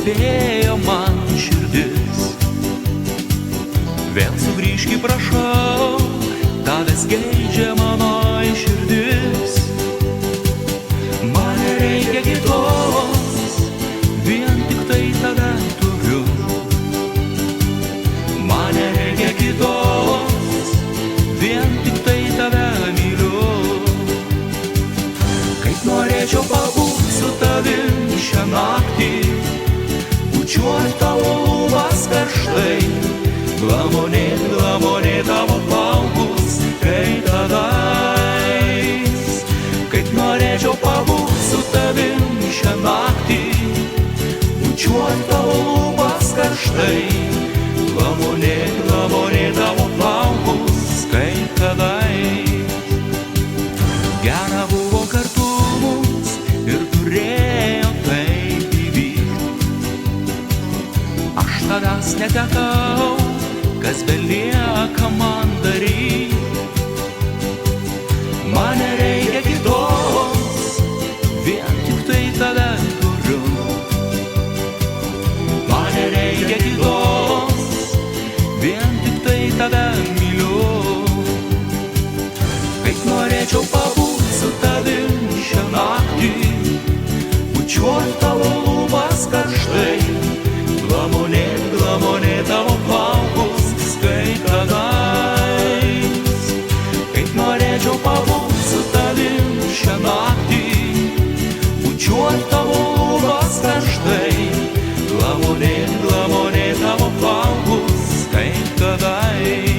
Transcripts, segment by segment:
spėjo man širdis. Vėl sugrįžki, prašau, tavęs geidžia mano širdis. Man reikia kitos, vien tik tai tave turiu. Man reikia kitos, vien tik tai tave myliu. Kaip norėčiau pabūt su tavim šią naktį, bučiuot tavo lūpas karštai, glamonėt, glamonėt tavo plaukus, kai tadais. Kaip norėčiau pabūt su tavim šią naktį, bučiuot tavo lūpas karštai, glamonėt, glamonėt tavo plaukus, kai tadais. Gera buvo kartu mums ir turėjo taip įvykti. Aš tavęs netekau, kas belieka man daryt. Man reikia kitos, vien tik tai tave turiu. Man reikia kitos, vien tik tai tave myliu. Kaip norėčiau pabūt su tavim šią naktį, bučiuot tavo lūpas karštai, glamonėt, glamonėt tavo plaukus, kai tadais. Kaip norėčiau pabūt su tavim šią naktį, bučiuot tavo lūpas karštai, glamonėt, glamonėt tavo plaukus, kai tadais.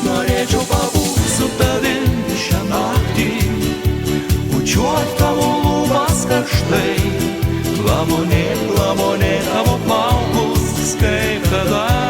Norėčiau pabūt su tavim šią naktį, bučiuot tavo lūpas karštai, glamonėt, glamonėt tavo plaukus, kaip tada.